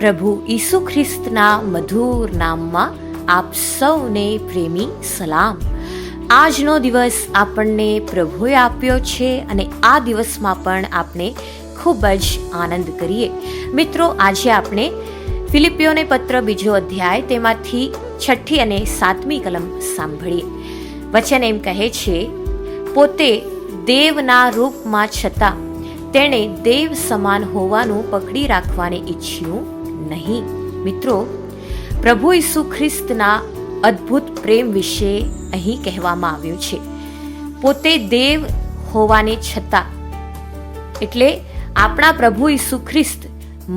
પ્રભુ ઈસુ ખ્રિસ્તના મધુર નામમાં આપ સૌને પ્રેમી સલામ. આજનો દિવસ આપણને પ્રભુએ આપ્યો છે અને આ દિવસમાં પણ આપણે ખૂબ જ આનંદ કરીએ. મિત્રો, આજે આપણે ફિલિપીઓને પત્ર 2 અધ્યાય તેમાંથી 6 અને 7મી કલમ સાંભળીએ. વચન એમ કહે છે, પોતે દેવના રૂપમાં છતાં તેણે દેવ સમાન હોવાનું પકડી રાખવાને ઈચ્છ્યું નહીં. મિત્રો, પ્રભુ ઈસુ ખ્રિસ્તના અદ્ભુત પ્રેમ વિશે અહીં કહેવામાં આવ્યું છે. પોતે દેવ હોવાને છતાં, એટલે આપણા પ્રભુ ઈસુ ખ્રિસ્ત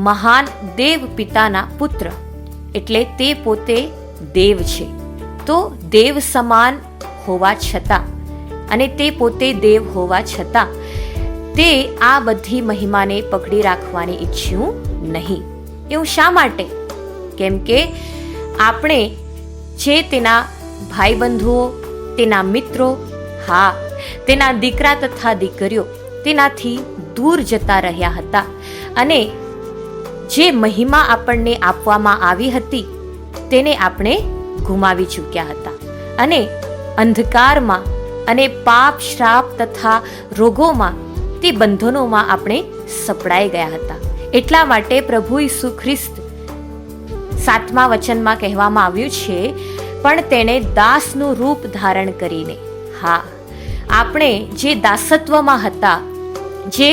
મહાન દેવ પિતાના પુત્ર, એટલે તે પોતે દેવ છે. તો દેવ સમાન હોવા છતાં અને તે પોતે દેવ હોવા છતાં તે આ બધી મહિમાને પકડી રાખવાની ઈચ્છ્યું નહીં. એવું શા માટે? કેમ કે આપણે જે તેના ભાઈબંધુઓ, તેના મિત્રો, તેના દીકરા તથા દીકરીઓ તેનાથી દૂર જતા રહ્યા હતા અને જે મહિમા આપણને આપવામાં આવી હતી તેને આપણે ગુમાવી ચૂક્યા હતા અને અંધકારમાં અને પાપ, શ્રાપ તથા રોગોમાં, તે બંધનોમાં આપણે સપડાઈ ગયા હતા. એટલા માટે પ્રભુ ઈસુ ખ્રિસ્ત 7મા વચનમાં કહેવામાં આવ્યું છે, પણ તેણે દાસનું રૂપ ધારણ કરીને, આપણે જે દાસત્વમાં હતા, જે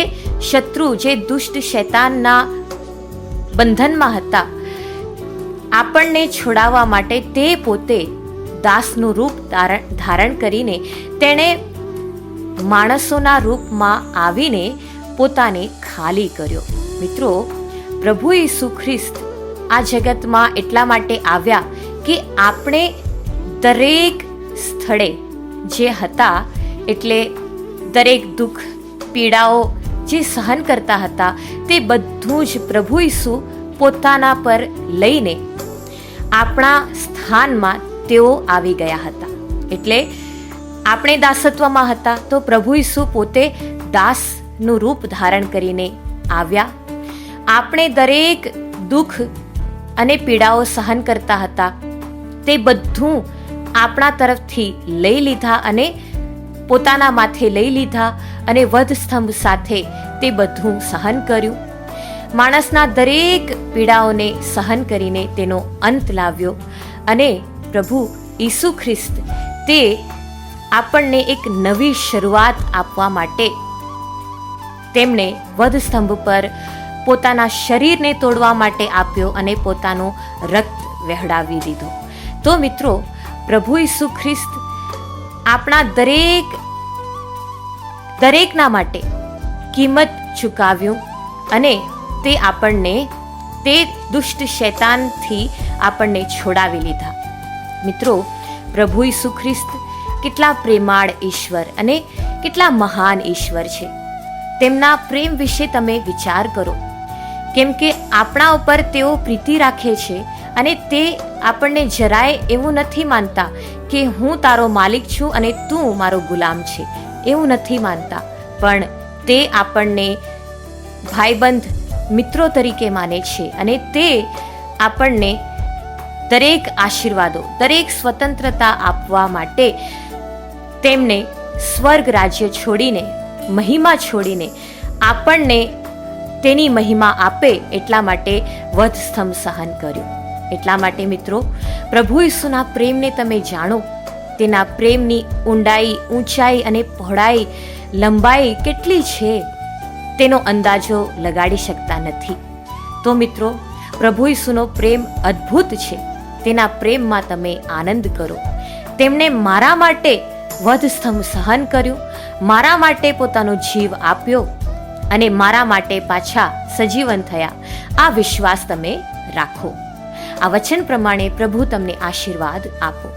શત્રુ, જે દુષ્ટ શૈતાનના બંધનમાં હતા, આપણને છોડાવવા માટે તે પોતે દાસનું રૂપ ધારણ કરીને તેણે માણસોના રૂપમાં આવીને પોતાને ખાલી કર્યો. મિત્રો, પ્રભુ ઈસુ ખ્રિસ્ત આ જગતમાં એટલા માટે આવ્યા કે આપણે દરેક સ્થળે જે હતા, એટલે દરેક દુઃખ, પીડાઓ જે સહન કરતા હતા, તે બધું જ પ્રભુ ઈસુ પોતાના પર લઈને આપણા સ્થાનમાં તેઓ આવી ગયા હતા. એટલે આપણે દાસત્વમાં હતા તો પ્રભુ ઈસુ પોતે દાસનું રૂપ ધારણ કરીને આવ્યા. આપણે દરેક દુઃખ અને પીડાઓ સહન કરતા હતા, તે બધું આપણા તરફથી લઈ લીધા અને પોતાના માથે લઈ લીધા અને વધસ્તંભ સાથે તે બધું સહન કર્યું. માણસના દરેક પીડાઓને સહન કરીને તેનો અંત લાવ્યો અને પ્રભુ ઈસુ ખ્રિસ્ત તે આપણને એક નવી શરૂઆત આપવા માટે તેમણે વધસ્તંભ પર પોતાના શરીરને તોડવા માટે આપ્યો અને પોતાનું રક્ત વહેડાવી દીધો. તો મિત્રો, પ્રભુ ઈસુ ખ્રિસ્ત આપણા દરેકના માટે કિંમત ચૂકવ્યું અને તે આપણને તે દુષ્ટ શૈતાનથી આપણને છોડાવી લીધા. મિત્રો, પ્રભુ ઈસુ ખ્રિસ્ત કેટલા પ્રેમાળ ઈશ્વર અને કેટલા મહાન ઈશ્વર છે. તેમના પ્રેમ વિશે તમે વિચાર કરો. કેમ કે આપણા ઉપર તેઓ પ્રીતિ રાખે છે અને તે આપણને જરાય એવું નથી માનતા કે હું તારો માલિક છું અને તું મારો ગુલામ છે, એવું નથી માનતા. પણ તે આપણને ભાઈબંધ, મિત્રો તરીકે માને છે અને તે આપણને દરેક આશીર્વાદો, દરેક સ્વતંત્રતા આપવા માટે તેમણે સ્વર્ગ રાજ્ય છોડીને, મહિમા છોડીને આપણને તેની મહિમા આપે એટલા માટે વધસ્તંભ સહન કર્યું. એટલા માટે મિત્રો, પ્રભુ ઈસુના પ્રેમને તમે જાણો. તેના પ્રેમની ઊંડાઈ, ઊંચાઈ અને પહોળાઈ, લંબાઈ કેટલી છે તેનો અંદાજો લગાડી શકતા નથી. તો મિત્રો, પ્રભુ ઈસુનો પ્રેમ અદ્ભુત છે. તેના પ્રેમમાં તમે આનંદ કરો. તેમણે મારા માટે વધસ્તંભ સહન કર્યું, મારા માટે પોતાનો જીવ આપ્યો અને મારા માટે પાછા સજીવન થયા. આ વિશ્વાસ તમે રાખો. આ વચન પ્રમાણે પ્રભુ તમને આશીર્વાદ આપો.